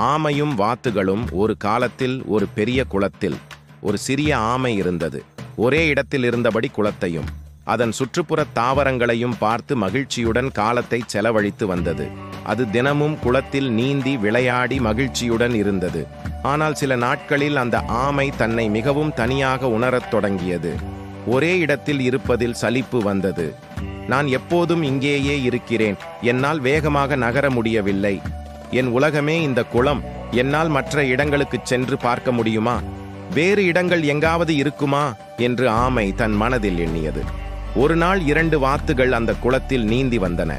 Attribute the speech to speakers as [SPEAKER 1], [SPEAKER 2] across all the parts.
[SPEAKER 1] ஆமையும் வாத்துகளும் ஒரு காலத்தில் ஒரு பெரிய குளத்தில் ஒரு சிறிய ஆமை இருந்தது. ஒரே இடத்தில் இருந்தபடி குளத்தையும் அதன் சுற்றுப்புற தாவரங்களையும் பார்த்து மகிழ்ச்சியுடன் காலத்தை செலவழித்து வந்தது. அது தினமும் குளத்தில் நீந்தி விளையாடி மகிழ்ச்சியுடன் இருந்தது. ஆனால் சில நாட்களில் அந்த ஆமை தன்னை மிகவும் தனியாக உணரத் தொடங்கியது. ஒரே இடத்தில் இருப்பதில் சலிப்பு வந்தது. நான் எப்போதும் இங்கேயே இருக்கிறேன், என்னால் வேகமாக நகர முடியவில்லை. என் உலகமே இந்த குளம். என்னால் மற்ற இடங்களுக்குச் சென்று பார்க்க முடியுமா? வேறு இடங்கள் எங்காவது இருக்குமா என்று ஆமை தன் மனதில் எண்ணியது. ஒரு நாள் 2 வாத்துகள் அந்த குளத்தில் நீந்தி வந்தன.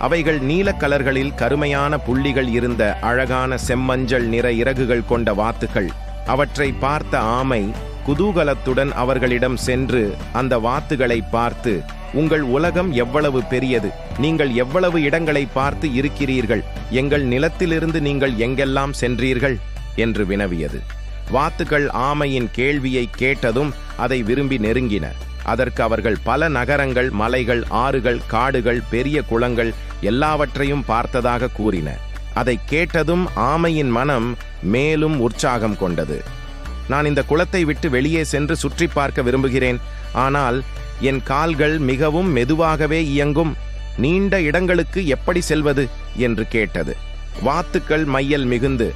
[SPEAKER 1] அவைகள் நீல கலர்களில் கருமையான புள்ளிகள் இருந்த அழகான செம்மஞ்சள் நிற இறகுகள் கொண்ட வாத்துகள். அவற்றை பார்த்த ஆமை குதூகலத்துடன் அவர்களிடம் சென்று அந்த வாத்துகளை பார்த்து, உங்கள் உலகம் எவ்வளவு பெரியது, நீங்கள் எவ்வளவு இடங்களை பார்த்து இருக்கிறீர்கள், எங்கள் நிலத்திலிருந்து நீங்கள் எங்கெல்லாம் சென்றீர்கள் என்று வினவியது. வாத்துகள் ஆமையின் கேள்வியை கேட்டதும் அதை விரும்பி நெருங்கின. அதற்கு அவர்கள் பல நகரங்கள், மலைகள், ஆறுகள், காடுகள், பெரிய குளங்கள் எல்லாவற்றையும் பார்த்ததாக கூறின. அதை கேட்டதும் ஆமையின் மனம் மேலும் உற்சாகம் கொண்டது. நான் இந்த குளத்தை விட்டு வெளியே சென்று சுற்றி பார்க்க விரும்புகிறேன். ஆனால் என் கால்கள் மிகவும் மெதுவாகவே இயங்கும். நீண்ட இடங்களுக்கு எப்படி செல்வது என்று கேட்டது. வாத்துக்கள் மையல் மிகுந்து,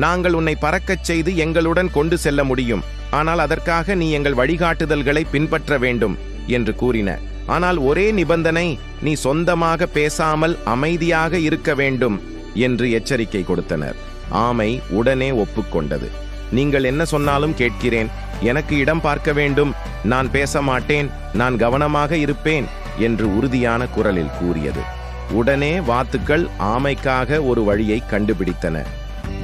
[SPEAKER 1] நாங்கள் உன்னை பறக்கச் செய்து எங்களுடன் கொண்டு செல்ல முடியும். ஆனால் அதற்காக நீ எங்கள் வழிகாட்டுதல்களை பின்பற்ற வேண்டும் என்று கூறின. ஆனால் ஒரே நிபந்தனை, நீ சொந்தமாக பேசாமல் அமைதியாக இருக்க வேண்டும் என்று எச்சரிக்கை கொடுத்தனர். ஆமை உடனே ஒப்புக்கொண்டது. நீங்கள் என்ன சொன்னாலும் கேட்கிறேன். எனக்கு இடம் பார்க்க வேண்டும். நான் பேச மாட்டேன். நான் கவனமாக இருப்பேன் என்று உறுதியான குரலில் கூறியது. உடனே வாத்துக்கள் ஆமைக்காக ஒரு வழியை கண்டுபிடித்தன.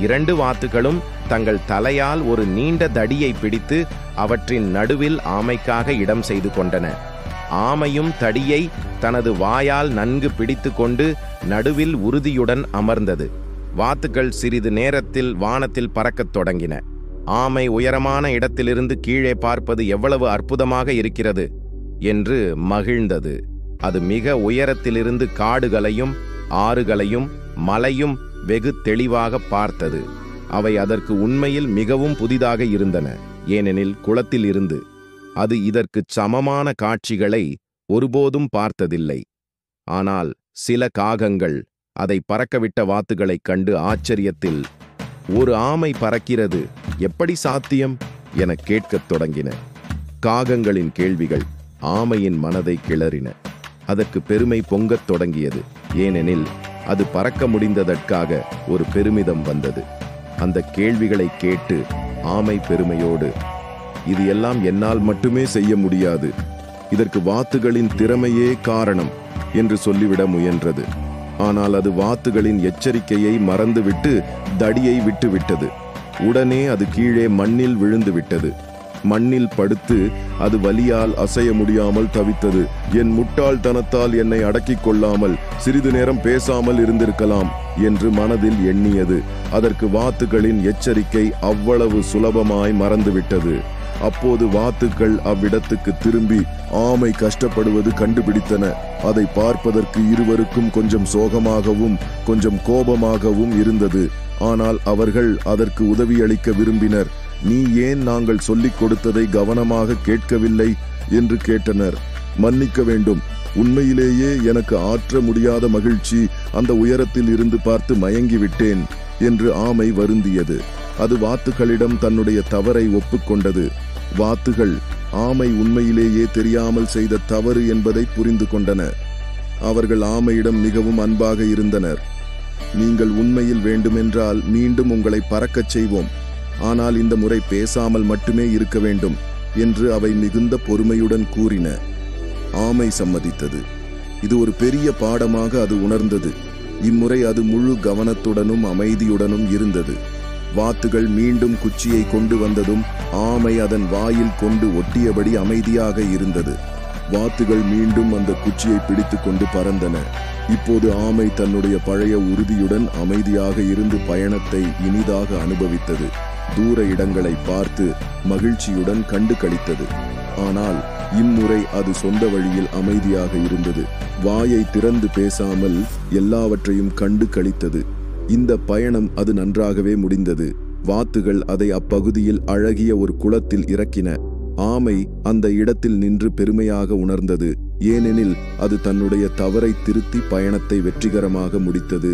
[SPEAKER 1] 2 வாத்துகளும் தங்கள் தலையால் ஒரு நீண்ட தடியை பிடித்து அவற்றின் நடுவில் ஆமைக்காக இடம் செய்து கொண்டன. ஆமையும் தடியை தனது வாயால் நன்கு பிடித்து கொண்டு நடுவில் உறுதியுடன் அமர்ந்தது. வாத்துக்கள் சிறிது நேரத்தில் வானத்தில் பறக்கத் தொடங்கின. ஆமை உயரமான இடத்திலிருந்து கீழே பார்ப்பது எவ்வளவு அற்புதமாக இருக்கிறது என்று மகிழ்ந்தது. அது மிக உயரத்திலிருந்து காடுகளையும் ஆறுகளையும் மலையும் வெகு தெளிவாக பார்த்தது. அவை அதற்கு உண்மையில் மிகவும் புதிதாக இருந்தன. ஏனெனில் குளத்தில் இருந்து அது இதற்கு சமமான காட்சிகளை ஒருபோதும் பார்த்ததில்லை. ஆனால் சில காகங்கள் அதை பறக்கவிட்ட வாத்துகளைக் கண்டு ஆச்சரியத்தில், ஒரு ஆமை பறக்கிறது, எப்படி சாத்தியம் என கேட்கத் தொடங்கின. காகங்களின் கேள்விகள் ஆமையின் மனதை கிளறின. அதற்கு பெருமை பொங்கத் தொடங்கியது. ஏனெனில் அது பறக்க முடிந்ததற்காக ஒரு பெருமிதம் வந்தது. அந்த கேள்விகளை கேட்டு ஆமை பெருமையோடு, இது எல்லாம் என்னால் மட்டுமே செய்ய முடியாது, இதற்கு வாத்துகளின் திறமையே காரணம் என்று சொல்லிவிட முயன்றது. ஆனால் அது வாத்துகளின் எச்சரிக்கையை மறந்துவிட்டு தடியை விட்டுவிட்டது. உடனே அது கீழே மண்ணில் விழுந்து விட்டது. மண்ணில் படுத்து அது வலியால் அசைய முடியாமல் தவித்தது. என் முட்டாள்தனத்தால் என்னை அடக்கிக் கொள்ளாமல் சிறிது நேரம் பேசாமல் இருந்திருக்கலாம் என்று மனதில் எண்ணியது. அதற்கு வாத்துகளின் எச்சரிக்கை அவ்வளவு சுலபமாய் மறந்துவிட்டது. அப்போது வாத்துக்கள் அவ்விடத்துக்கு திரும்பி ஆமை கஷ்டப்படுவது கண்டுபிடித்தன. அதை பார்ப்பதற்கு இருவருக்கும் கொஞ்சம் சோகமாகவும் கொஞ்சம் கோபமாகவும் இருந்தது. ஆனால் அவர்கள் அதற்கு உதவியளிக்க விரும்பினர். நீ ஏன் நாங்கள் சொல்லிக் கொடுத்ததை கவனமாக கேட்கவில்லை என்று கேட்டனர். மன்னிக்க வேண்டும், உண்மையிலேயே எனக்கு ஆற்ற முடியாத மகிழ்ச்சி, அந்த உயரத்தில் இருந்து பார்த்து மயங்கிவிட்டேன் என்று ஆமை வருந்தியது. அது வாத்துக்களிடம் தன்னுடைய தவறை ஒப்புக்கொண்டது. வாத்துகள் ஆமை உண்மையிலேயே தெரியாமல் செய்த தவறு என்பதை புரிந்து கொண்டன. அவர்கள் ஆமையிடம் மிகவும் அன்பாக இருந்தனர். நீங்கள் உண்மையில் வேண்டுமென்றால் மீண்டும் உங்களை பறக்கச் செய்வோம், ஆனால் இந்த முறை பேசாமல் மட்டுமே இருக்க வேண்டும் என்று அவை மிகுந்த பொறுமையுடன் கூறின. ஆமை சம்மதித்தது. இது ஒரு பெரிய பாடமாக அது உணர்ந்தது. இம்முறை அது முழு கவனத்துடனும் அமைதியுடனும் இருந்தது. வாத்துகள் மீண்டும் குச்சியை கொண்டு வந்ததும் ஆமை அதன் வாயில் கொண்டு ஒட்டியபடி அமைதியாக இருந்தது. வாத்துகள் மீண்டும் அந்த குச்சியை பிடித்து கொண்டு பறந்தன. இப்போது ஆமை தன்னுடைய பழைய உறுதியுடன் அமைதியாக இருந்து பயணத்தை இனிதாக அனுபவித்தது. தூர இடங்களை பார்த்து மகிழ்ச்சியுடன் கண்டு களித்தது. ஆனால் இம்முறை அது சொந்த வழியில் அமைதியாக இருந்தது. வாயை திறந்து பேசாமல் எல்லாவற்றையும் கண்டு களித்தது.
[SPEAKER 2] இந்த பயணம் அது நன்றாகவே முடிந்தது. வாத்துகள் அதை அப்பகுதியில் அழகிய ஒரு குளத்தில் இறக்கின. ஆமை அந்த இடத்தில் நின்று பெருமையாக உணர்ந்தது, ஏனெனில் அது தன்னுடைய தவறை திருத்தி பயணத்தை வெற்றிகரமாக முடித்தது.